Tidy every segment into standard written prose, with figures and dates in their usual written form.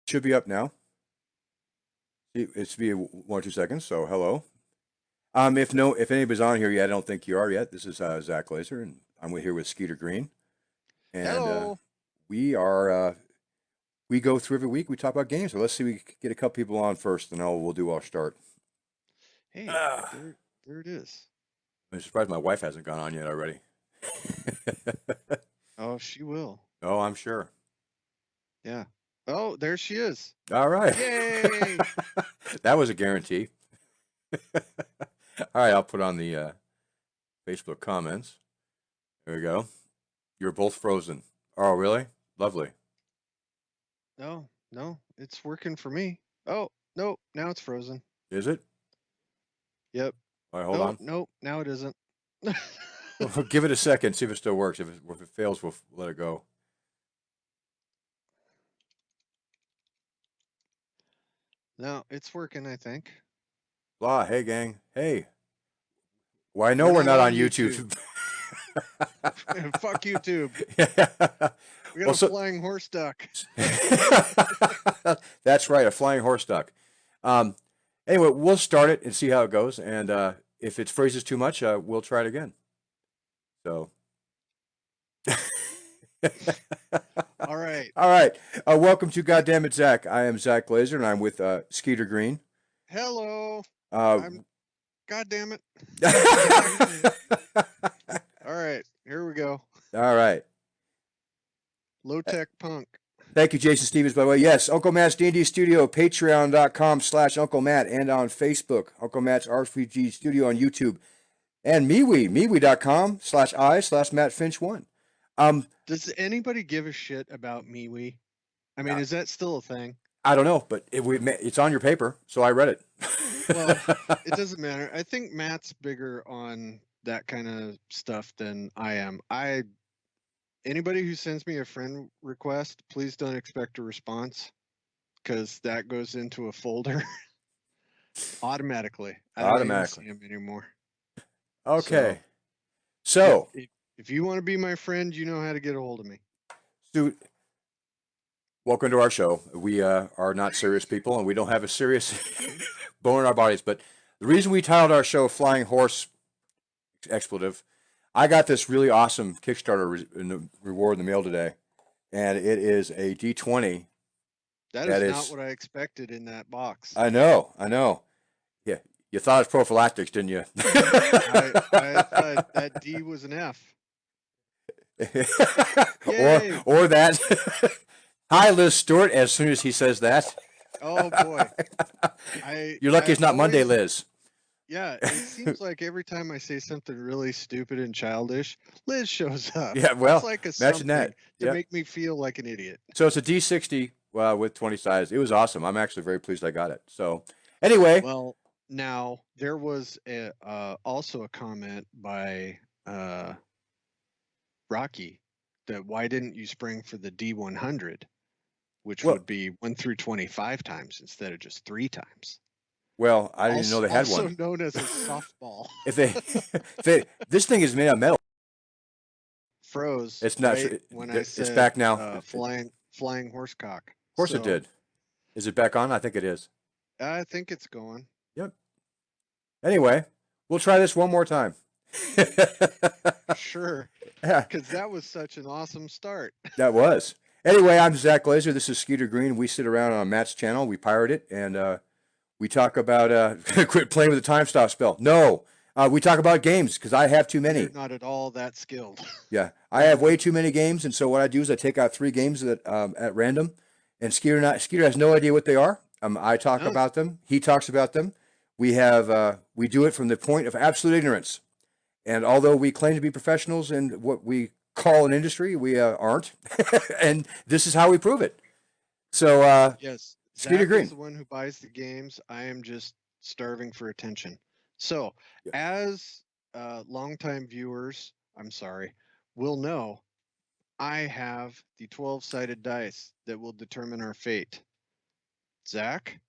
Should be up now. It's be 1 or 2 seconds. So hello. If anybody's on here yet, I don't think you are yet. This is Zach Glazer, and I'm here with Skeeter Green, and Hello. we are we go through every week. We talk about games. So let's see. We get a couple people on first, and then we'll do our start. Hey, Ah, there it is. I'm surprised my wife hasn't gone on yet already. Oh, she will. Oh, I'm sure. Yeah. Oh, there she is. All right. Yay! That was a guarantee. All right, I'll put on the Facebook comments. There we go. You're both frozen. Oh, really? Lovely. No, no, it's working for me. Oh, no, now it's frozen. Is it? Yep. All right, hold Oh, on. no, now it isn't. Well, give it a second, see if it still works. If it fails, we'll let it go. No, it's working, I think. Blah. Hey, gang. Hey. Well, I know We're we're not not on on YouTube. YouTube. Fuck YouTube. Yeah. We got Well, a so flying horse duck. that's right, a flying horse duck. Um, anyway, we'll start it and see how it goes. And if it freezes too much, we'll try it again. So. All right. All right. Welcome to Goddammit, Zach. I am Zach Glazer, and I'm with Skeeter Green. Hello. Uh, I'm, God damn it. all All right, here we go. right. Low tech punk. Thank you, Jason Stevens, by the way. Yes, Uncle Matt's D&D Studio, patreon.com/Uncle Matt, and on Facebook, Uncle Matt's RPG Studio on YouTube, and MeWe.com/I/Matt Finch1. Does anybody give a shit about MeWe? I mean, Uh, is that still a thing? I don't know, but it's on your paper, so I read it. Well, it doesn't matter. I think Matt's bigger on that kind of stuff than I am. Anybody who sends me a friend request, please don't expect a response because that goes into a folder automatically. I don't even Automatically. see them anymore. So Okay. if So, if, if you want to be my friend, you know how to get a hold of me. Stu, welcome to our show. We are not serious people, and we don't have a serious bone in our bodies. But the reason we titled our show "Flying Horse Expletive," I got this really awesome Kickstarter reward in the mail today, and it is a D20. That That is not is, what I expected in that box. I know, I know. Yeah, you thought it was prophylactics, didn't you? I thought that D was an F. or Yay! or that. Hi, Liz Stewart. As soon as he says that, Oh boy. I you're lucky I it's not Monday, always Liz. Yeah, it seems like every time I say something really stupid and childish, Liz shows up. Yeah, It's well, like a imagine something that. to Yeah. make me feel like an idiot. So it's a D60 with 20 sides. It was awesome. I'm actually very pleased I got it. So anyway, Well, now there was also a comment by Rocky that why didn't you spring for the D100, which well, would be 1 through 25 times instead of just 3 times. I didn't even know they had Also one. known as a softball. If they, this thing is made of metal. Froze It's not. right when I It's said back now. flying horsecock. Of course it So did. Is it back on? I think it is. I think it's going. Yep. Anyway, we'll try this one more time. Sure, Yeah, because that was such an awesome start. that was. Anyway, I'm Zach Glazer. This is Skeeter Green. We sit around on Matt's channel. We pirate it, and we talk about quit playing with the time stop spell. No, we talk about games because I have too You're many. not at all that skilled. Yeah, I have way too many games, and so what I do is I take out 3 games at random, and Skeeter has no idea what they are. I talk No, about them. He talks about them. We do it from the point of absolute ignorance. And although we claim to be professionals in what we call an industry, we aren't. And this is how we prove it. So, yes, Skeeter Zach is Green. the one who buys the games. I am just starving for attention. So, Yeah. as longtime viewers, I'm sorry, will know, I have the 12-sided dice that will determine our fate. Zach,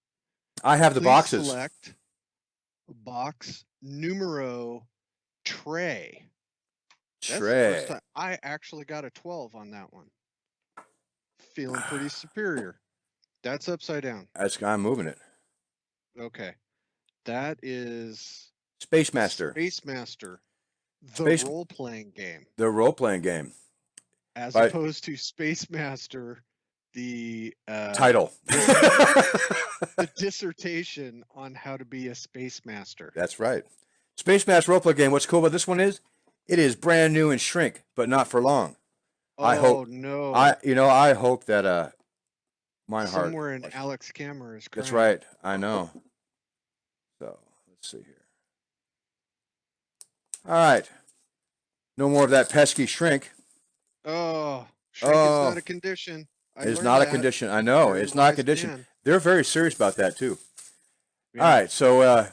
I have the please boxes. select box numero tray. That's the first Trey. time I actually got a 12 on that one. Feeling pretty superior. That's upside down. I'm moving it. Okay. That is Space Master. Space Master, the Space, role-playing game, the role-playing game. as Right. opposed to Space Master, the Title. the dissertation on how to be a space master. That's right. Space Master role-playing game. What's cool about this one is, it is brand new and shrink, but not for long. I Oh hope. no! I hope that Meinhardt. Somewhere in Alex Kammer is crying. That's right. I know. So let's see here. All right. No more of that pesky shrink. Oh, shrink is Oh, not a condition. it's not a condition. I know. Very It's not a wise condition. man. They're very serious about that too. Yeah. All right. So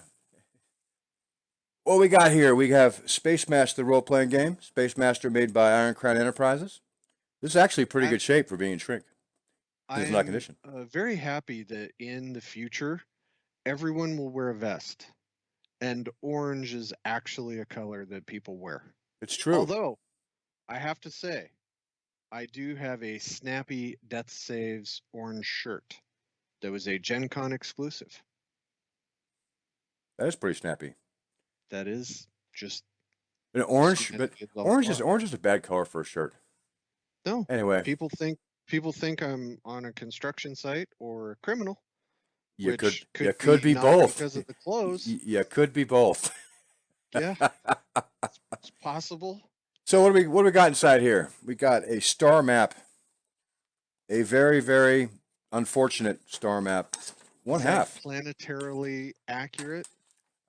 what we got here? We have Space Master role-playing game. Space Master made by Iron Crown Enterprises. This is actually pretty good shape for being shrink. It's not a condition. Very happy that in the future, everyone will wear a vest, and orange is actually a color that people wear. It's true. Although, I have to say, I do have a snappy Death Saves orange shirt that was a Gen Con exclusive. That is pretty snappy. That is just an orange, but orange is a bad color for a shirt. No. Anyway, people think I'm on a construction site or a criminal. You could be both because of the clothes. You could be both. Yeah, it's possible. So what do we got inside here? We got a star map, a very, very unfortunate star map. One half. Planetarily accurate?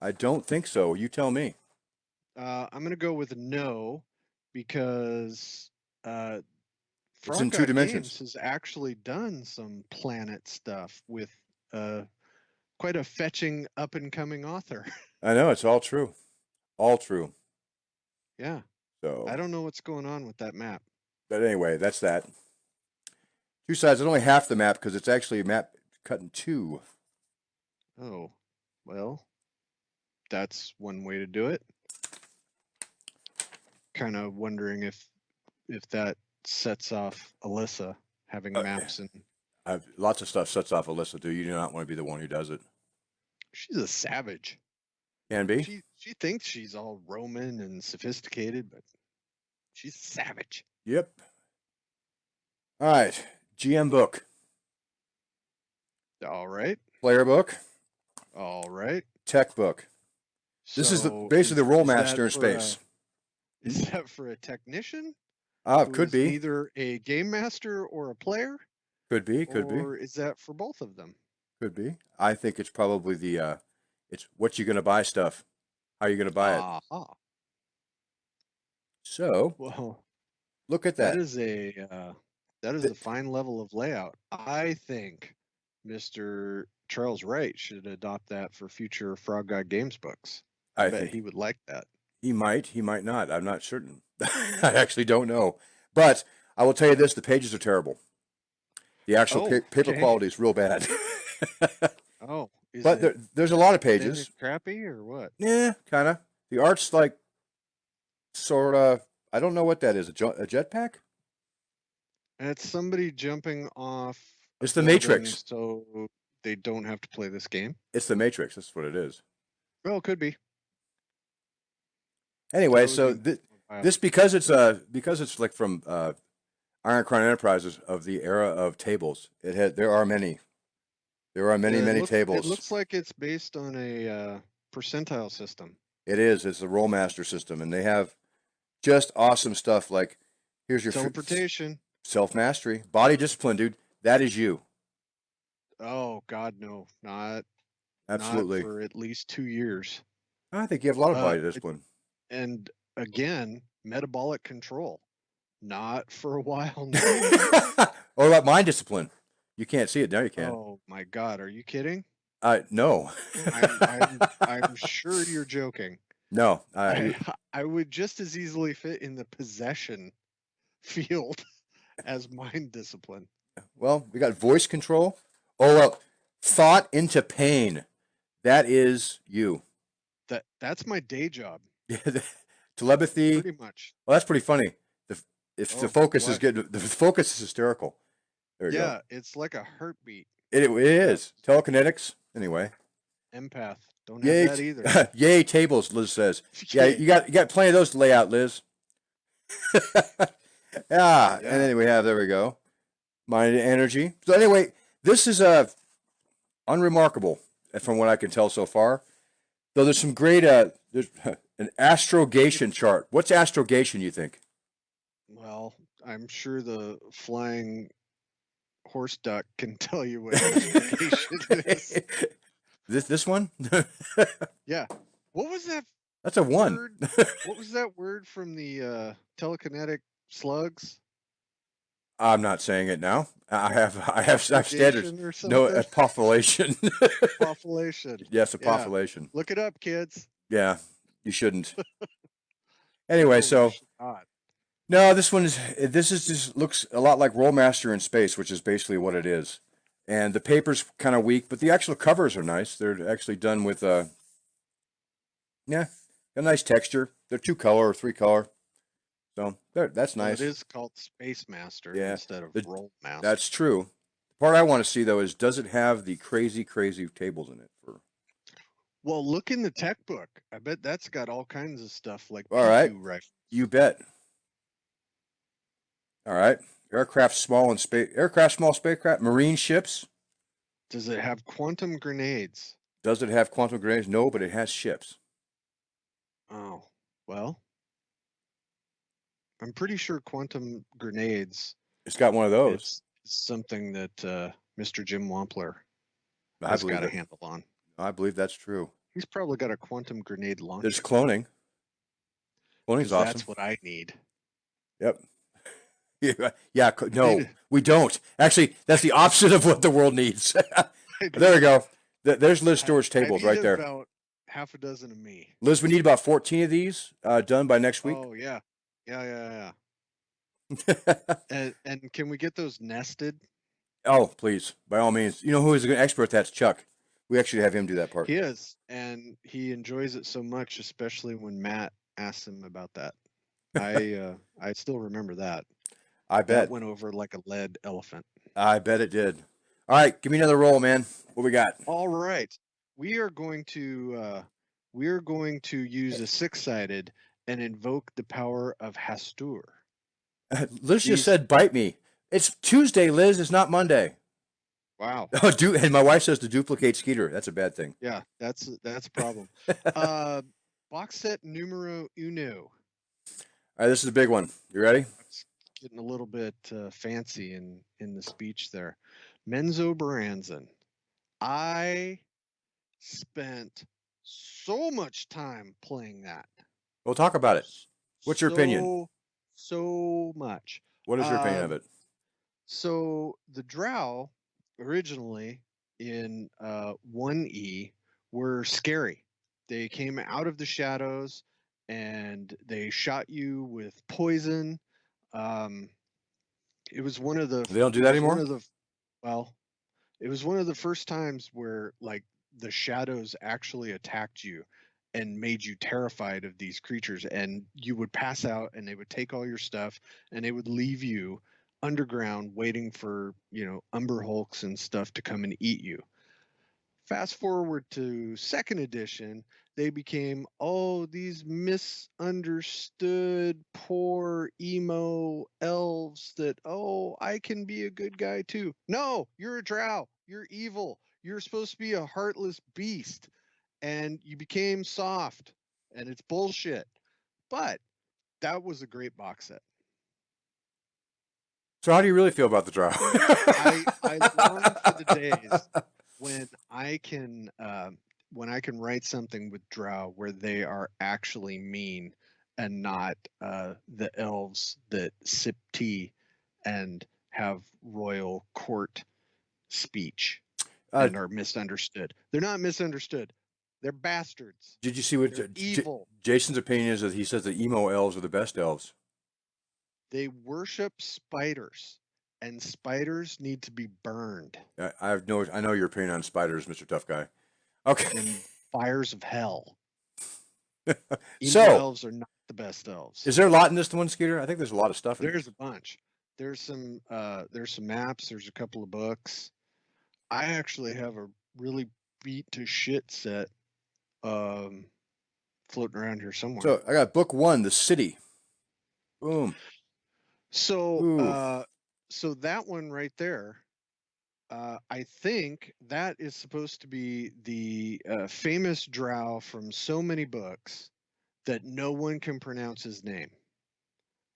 I don't think so. You tell me. I'm going to go with no, because it's in 2 dimensions. Games has actually done some planet stuff with quite a fetching up and coming author. I know, it's all true. All true. Yeah. So I don't know what's going on with that map. But anyway, that's that. 2 sides, and only half the map because it's actually a map cut in 2. Oh, well, that's one way to do it. Kind of wondering if that sets off Alyssa having maps and lots of stuff sets off Alyssa. Do you not want to be the one who does it? She's a savage. Can be. She thinks she's all Roman and sophisticated, but she's a savage. Yep. All right. GM book. All right. Player book. All right. Tech book. This is basically the role master in space. Is that for a technician? Could be. Either a game master or a player? Could be. Or is that for both of them? Could be. I think it's probably it's what you're going to buy stuff. How you're going to buy it. So, well, look at that. That is a fine level of layout. I think Mr. Charles Wright should adopt that for future Frog God Games books. I bet he would like that. He might not. I'm not certain. I actually don't know. But I will tell you this, the pages are terrible. The actual paper quality is real bad. But there's a lot of pages. Crappy or what? Yeah, kind of. The art's like sort of, I don't know what that is. A jetpack? And it's somebody jumping off. It's the Matrix. So they don't have to play this game. It's the Matrix. That's what it is. Well, it could be. Anyway, so this because it's like from Iron Crown Enterprises of the era of tables. There are many tables. It looks like it's based on a percentile system. It is. It's a roll master system, and they have just awesome stuff. Like here's your teleportation, self mastery, body discipline, dude. That is you. Oh God, no, not absolutely not for at least 2 years. I think you have a lot of body discipline. And again, metabolic control, not for a while. Or about mind discipline. You can't see it now. You can. Oh my God, are you kidding? No. I'm sure you're joking. No, I would just as easily fit in the possession field as mind discipline. Well, we got voice control. Oh well, thought into pain. That is you. That's my day job. Telepathy. Pretty much. Well, that's pretty funny. The focus is good. The focus is hysterical. There you go. It's like a heartbeat. It is telekinetics. Anyway, Empath. Don't have yay, that either. yay tables. Liz says. Yeah, Okay. you got plenty of those to lay out, Liz. Yeah, and Yeah. then we have there we go. Mind and energy. So anyway, this is unremarkable from what I can tell so far. Though there's some great there's an astrogation chart. What's astrogation? You think? Well, I'm sure the flying horse duck can tell you what astrogation is. This one? Yeah. What was that That's a one. word? What was that word from the telekinetic slugs? I'm not saying it now. I have standards. Astrogation or No, something? a population. Population. Yes, a Yeah. population. Look it up, kids. Yeah, you shouldn't. Anyway, No, you so should not. no, this is just looks a lot like Rollmaster in space, which is basically what it is. And the paper's kind of weak, but the actual covers are nice. They're actually done with yeah, a nice texture. They're 2-color or 3-color, so that's Well, nice. it is called Space Master Yeah, instead of the- Roll Master. That's true. The part I want to see though is does it have the crazy tables in it for? Well, look in the tech book. I bet that's got all kinds of stuff like All right. P2 rifle. You bet. All right. Aircraft small spacecraft, marine ships. Does it have quantum grenades? Does it have quantum grenades? No, but it has ships. Oh, well, I'm pretty sure quantum grenades It's got one of those. is something that Mr. Jim Wampler I has believe got a it. handle on. I believe that's true. He's probably got a quantum grenade launcher. There's cloning. 'cause Cloning's awesome. That's what I need. Yep. Yeah. No, we don't. Actually, that's the opposite of what the world needs. There we go. There's Liz Stewart's tables I need right there. About half a dozen of me. Liz, we need about 14 of these done by next week. Oh yeah, yeah. And can we get those nested? Oh, please, by all means. You know who is an expert? That's Chuck. We actually have him do that part. He is, and he enjoys it so much, especially when Matt asks him about that. I still remember that. I That bet. went over like a lead elephant. I bet it did. All right, give me another roll, man. What we got? All right, we are going to use a 6-sided and invoke the power of Hastur. Liz These- just said, "Bite me." It's Tuesday, Liz. It's not Monday. Wow. Oh, and my wife says to duplicate Skeeter. That's a bad thing. Yeah, that's a problem. Box set numero uno. All right, this is a big one. You ready? It's getting a little bit fancy in the speech there. Menzo Baranzan. I spent so much time playing that. We'll talk about it. What's your opinion? So much. What is your opinion of it? So the Drow originally in 1E were scary. They came out of the shadows and they shot you with poison. It was one of the. They don't do that anymore? It was one of the first times where like the shadows actually attacked you and made you terrified of these creatures, and you would pass out and they would take all your stuff and they would leave you underground waiting for, Umber Hulks and stuff to come and eat you. Fast forward to second edition, they became, these misunderstood, poor, emo elves that, I can be a good guy too. No, you're a drow. You're evil. You're supposed to be a heartless beast. And you became soft. And it's bullshit. But that was a great box set. So how do you really feel about the Drow? I long for the days when I can write something with Drow where they are actually mean and not the elves that sip tea and have royal court speech and are misunderstood. They're not misunderstood. They're bastards. Did you see what They're evil. Jason's opinion is? That he says the emo elves are the best elves. They worship spiders, and spiders need to be burned I know your opinion on spiders, Mr. Tough Guy. Okay. in fires of hell. Emo So- elves are not the best elves. Is there a lot in this one, Skeeter? I think there's a lot of stuff in There's a bunch. There's some maps. There's a couple of books. I actually have a really beat to shit set floating around here somewhere. So I got book 1, The City. Boom. So Ooh. so that one right there, I think that is supposed to be the famous drow from so many books that no one can pronounce his name.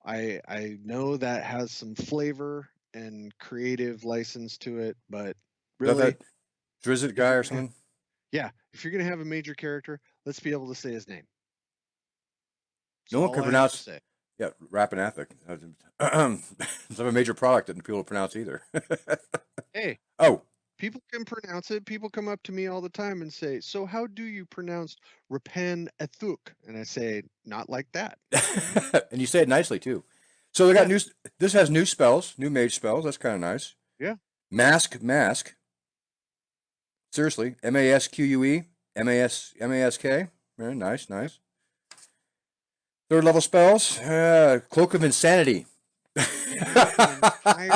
I know that has some flavor and creative license to it, but Is really, that Drizzt if guy you're or gonna something? yeah, if you're gonna have a major character, let's be able to say his name. That's No one all can I have to pronounce. say. Yeah, Rappanathic. It's not a major product that people pronounce either. Hey, Oh, people can pronounce it. People come up to me all the time and say, "So how do you pronounce Repen Ethuk?" And I say, "Not like that." and you say it nicely too. So they got Yeah, new. This has new spells, new mage spells. That's kind of nice. yeah. Mask. Seriously, Masque, Mask. Very nice, Yep. nice. Third level spells. Cloak of Insanity. You got an entire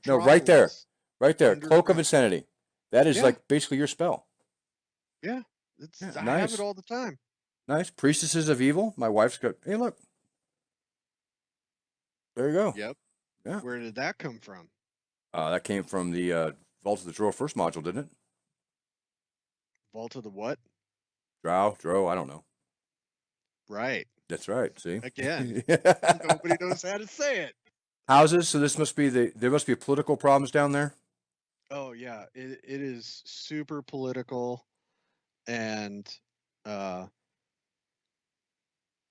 No, right there, metropolis right there. Cloak of underground. Insanity. That is Yeah, like basically your spell. yeah. Yeah, I have it nice, all the time. nice. Priestesses of Evil. My wife's got. Hey, look, there you go. Yep. Yeah. Where did that come from? That came from the Vault of the Drow first module, didn't it? Vault of the what? Drow. I don't know. Right. That's right. See. Again, nobody knows how to say it. Houses. So this must be there must be political problems down there. Oh yeah, it is super political and uh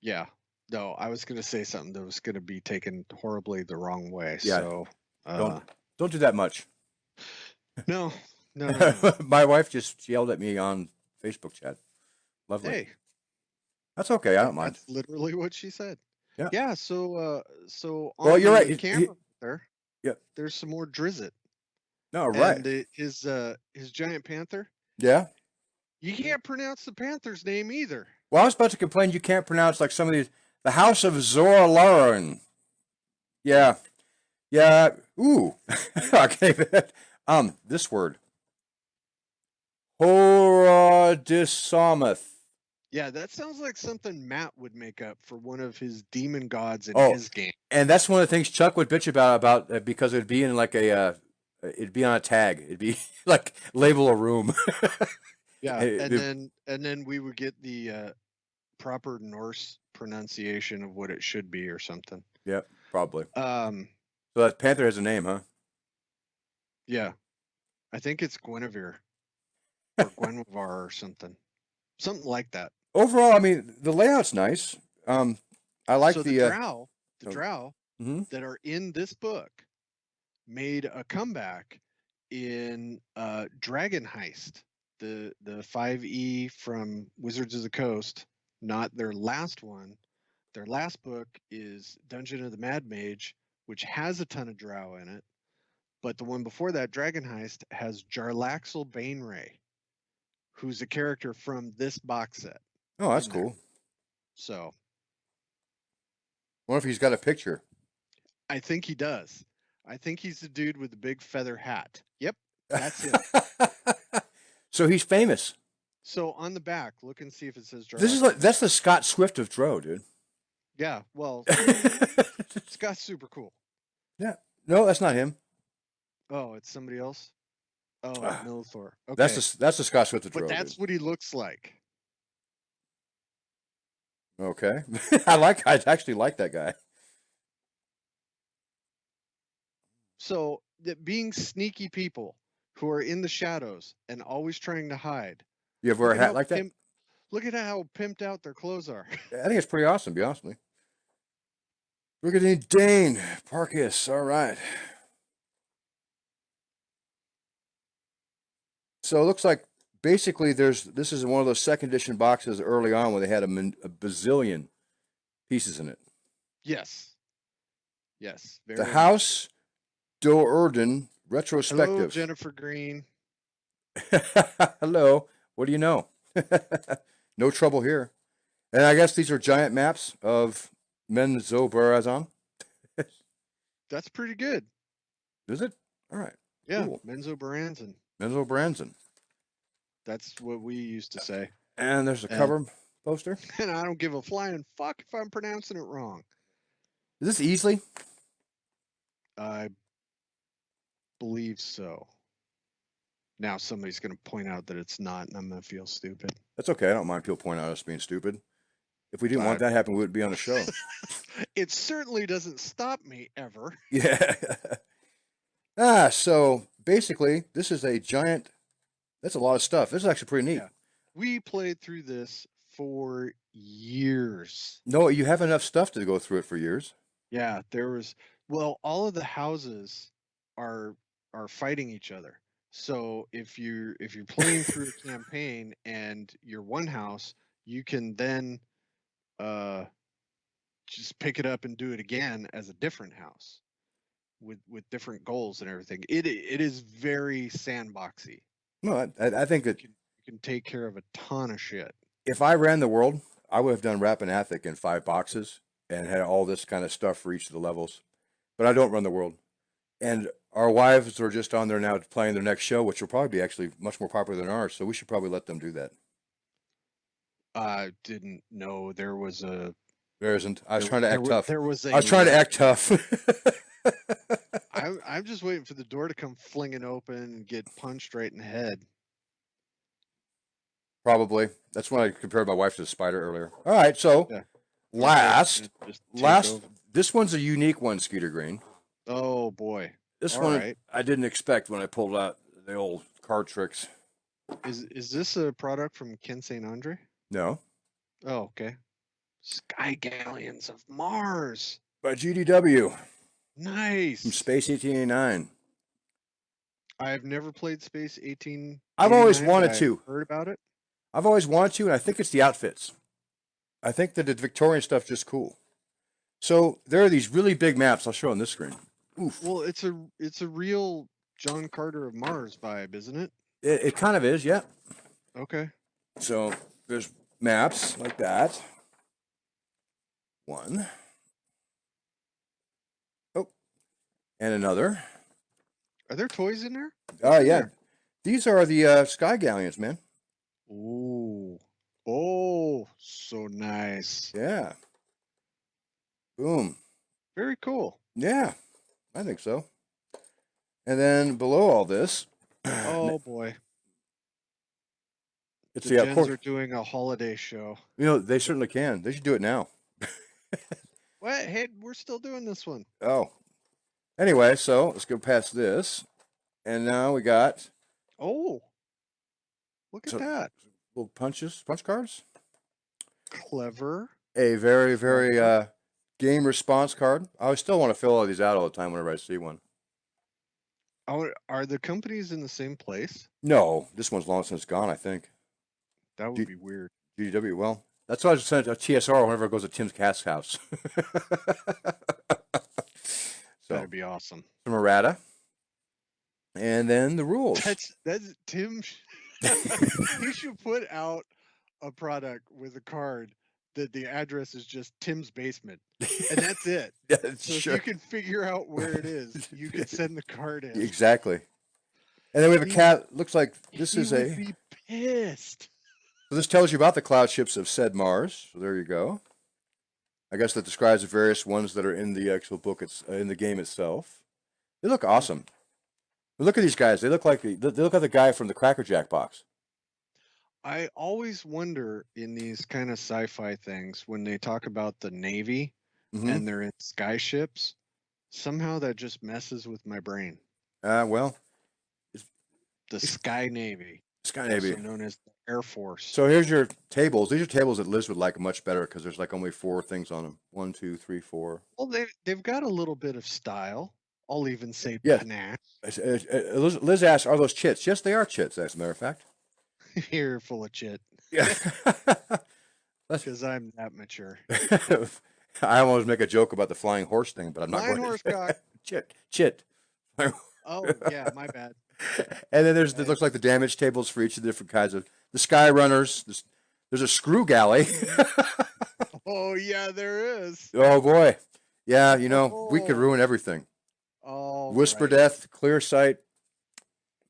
yeah. No, I was gonna say something that was gonna be taken horribly the wrong way. Yeah. So Don't don't do that much. no, no. My wife just yelled at me on Facebook chat. Lovely. Hey, That's okay. I don't mind. that's literally what she said. Yeah. Yeah, so Well, on you're right. the camera there, Yeah. there's some more Drizzt. No, right. And his giant panther. Yeah. You can't pronounce the panther's name either. Well, I was about to complain you can't pronounce like some of these. The House of Zorlaran. Yeah. Yeah. Ooh. Okay. This word. Horodisometh. Yeah, that sounds like something Matt would make up for one of his demon gods in Oh, his game. and that's one of the things Chuck would bitch about because it'd be in like it'd be on a tag. It'd be like label a room. Yeah, It- and then we would get the proper Norse pronunciation of what it should be or something. yeah, probably. Um, So that panther has a name, huh? yeah, I think it's Guinevere or Guinevere or something like that. Overall, I mean, the layout's nice. I like So the drow, the oh, drow mhm. that are in this book made a comeback in Dragon Heist, the 5e from Wizards of the Coast, not their last one. Their last book is Dungeon of the Mad Mage, which has a ton of drow in it. But the one before that, Dragon Heist, has Jarlaxle Baneray, who's a character from this box set. Oh, that's in there. cool. So Wonder if he's got a picture. I think he does. I think he's the dude with the big feather hat. Yep, that's him. So he's famous. So on the back, look and see if it says This is Jarlaxle. like that's the Scott Swift of Dro, dude. Yeah, well, Scott's super cool. Yeah. No, that's not him. Oh, it's somebody else. Oh, Ah, Milithor. Okay, that's the Scott Swift of but Dro. that's Dude. what he looks like. Okay. I actually like that guy. So being sneaky people who are in the shadows and always trying to hide. You ever wear a hat like that? Look at how pimped out their clothes are. I think it's pretty awesome, to be honest with me. Look at Dane Parkis. All right. So it looks like basically this is one of those second edition boxes early on where they had a bazillion pieces in it. Yes. Yes. The Very House Do'Urden Hello, retrospective. Jennifer Green. Hello. What do you know? No trouble here. And I guess these are giant maps of Menzoberranzan. That's pretty good. Is it? All right. Yeah, Cool. Menzo Baranzan. Menzo Branson. That's what we used to say. And there's a And- cover poster. And I don't give a flying fuck if I'm pronouncing it wrong. Is this Easley? I believe so. Now somebody's going to point out that it's not, and I'm going to feel stupid. That's okay. I don't mind people pointing out us being stupid. If we didn't want that to happen, we wouldn't be on the show. It certainly doesn't stop me ever. Yeah. So basically, this is a giant. That's a lot of stuff. This is actually pretty neat. Yeah. We played through this for years. No, you have enough stuff to go through it for years. Yeah, all of the houses are fighting each other. So if you're playing through a campaign and you're one house, you can then just pick it up and do it again as a different house with different goals and everything. It is very sandboxy. No, I think that You can take care of a ton of shit. if I ran the world, I would have done Rappahathic in 5 boxes and had all this kind of stuff for each of the levels. But I don't run the world. And our wives are just on there now playing their next show, which will probably be actually much more popular than ours. So we should probably let them do that. I didn't know there was a. There isn't. I was trying to act tough. There was a. I was trying to act tough. I'm just waiting for the door to come flinging open and get punched right in the head. Probably. That's when I compared my wife to the spider earlier. All right, so Yeah. last, Just take last, over. this one's a unique one, Skeeter Green. Oh boy. This All one right. I didn't expect when I pulled out the old card tricks. Is this a product from Ken St. Andre? No, Oh, okay. Sky Galleons of Mars. by GDW from Nice. Space 1889. I've never played Space 18. I've always wanted to. Heard about it. I've always wanted to, and I think it's the outfits. I think that the Victorian stuff's just cool. So there are these really big maps. I'll show on this screen. Oof. Well, it's a real John Carter of Mars vibe, isn't it? It kind of is, yeah. Okay. So there's maps like that. One. Oh, and another. Are there toys in there? Oh, yeah. there? These are the Sky Galleons, man. Ooh. Oh, so nice. Yeah. Boom. Very cool. Yeah, I think so. And then below all this, Oh boy. it's The the Gens course. are doing a holiday show. You know, they certainly can. They should do it now. What? Hey, we're still doing this one. Oh. Anyway, so let's go past this. And now we got Oh. Look at So- that. little punch cards. Clever. A very, very game response card. I still want to fill all these out all the time whenever I see one. Oh, are the companies in the same place? No, this one's long since gone, I think. That would Do- be weird. GW, well, that's why I just sent a TSR whenever it goes to Tim's Cat's house. So, That'd be awesome. some errata. And then the rules. That's Tim. He should put out a product with a card that the address is just Tim's basement, and that's it. Yeah, So sure. if you can figure out where it is, you can send the card in. Exactly. And then we have a He- cat. Looks like this He is would a. be pissed. So this tells you about the cloud ships of said Mars. So there you go. I guess that describes the various ones that are in the actual book. It's in the game itself. They look awesome. But look at these guys. They look like the guy from the Cracker Jack box. I always wonder in these kind of sci-fi things when they talk about the Navy Mhm. and they're in skyships. Somehow that just messes with my brain. Well, The Sky Navy, Sky Navy. also known as the Air Force. So here's your tables. These are tables that Liz would like much better because there's like only 4 things on them. 1, 2, 3, 4. Well, they've got a little bit of style. I'll even say Yes. panache. Liz asked, "Are those chits?" Yes, they are chits. As a matter of fact. You're full of shit Yeah. because I'm that mature. I almost make a joke about the flying horse thing, but I'm not Flying going horse to. cock. Chit. Oh yeah, my bad. And then it looks like the damage tables for each of the different kinds of the sky runners. There's a screw galley. Oh yeah, there is. Oh boy, yeah. You know we could Oh. ruin everything. Oh, Whisper right. death, clear sight.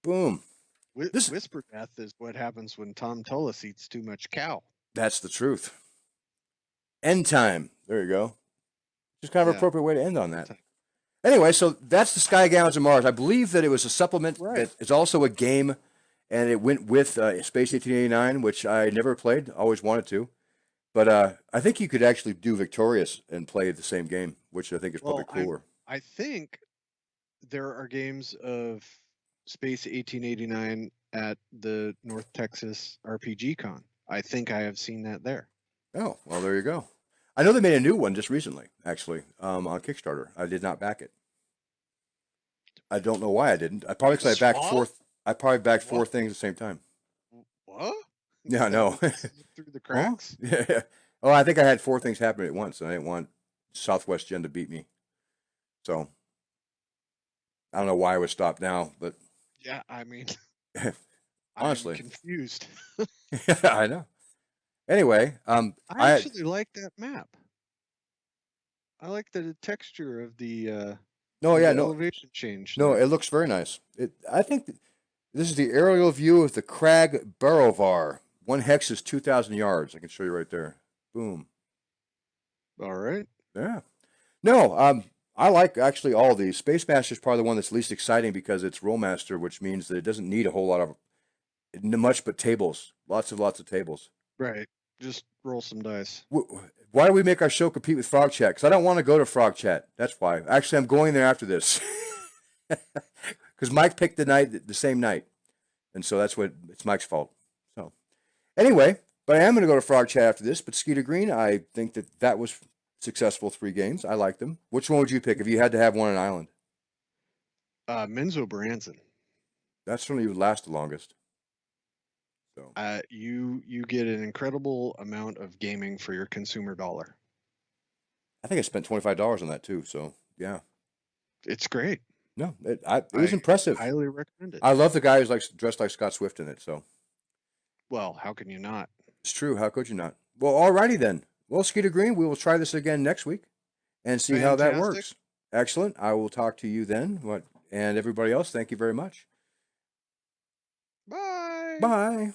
Boom. This Whisper death is what happens when Tom Tullis eats too much cow. that's the truth. End time. There you go. Just kind of an Yeah. appropriate way to end on that. Anyway, so that's the Sky Gallons of Mars. I believe that it was a supplement Right. that is also a game, and it went with Space 1889, which I never played, always wanted to. But I think you could actually do Victorious and play the same game, which I think is probably Well, cooler. I think there are games of Space 1889 at the North Texas RPG Con. I think I have seen that there. Oh, well, there you go. I know they made a new one just recently, actually, on Kickstarter. I did not back it. I don't know why I didn't. I probably because I backed Swap? four What? things at the same time. What? Yeah, I know. Through the cracks? Yeah. Oh, I think I had four things happen at once, and I didn't want Southwest Gen to beat me. So I don't know why I was stopped now, but Yeah, I mean, honestly, I'm confused. I know. Anyway, I actually like that map. I like the texture of the no, yeah, no, elevation change. no, there. it looks very nice. I think this is the aerial view of the Crag Barovar. One hex is 2,000 yards. I can show you right there. Boom. All right. Yeah. No, I like actually all these. Space Master is probably the one that's least exciting because it's Rollmaster, which means that it doesn't need a whole lot of much but tables. Lots of tables. Right. Just roll some dice. Why do we make our show compete with Frog Chat? Because I don't want to go to Frog Chat. That's why. Actually, I'm going there after this. Because Mike picked the same night, and so it's Mike's fault. So anyway, but I am going to go to Frog Chat after this. But Skeeter Green, I think that was successful 3 games. I like them. Which one would you pick if you had to have one on an island? Menzo Branson. That certainly would last the longest. So You get an incredible amount of gaming for your consumer dollar. I think I spent $25 on that too. So yeah, It's great. no, it was impressive. Highly recommend it. I love the guy who's like dressed like Scott Swift in it. So Well, how can you not? it's true. How could you not? Well, alrighty then. Well, Skeeter Green, we will try this again next week and see how that Fantastic. works. Excellent. I will talk to you then. And everybody else, thank you very much. Bye. Bye.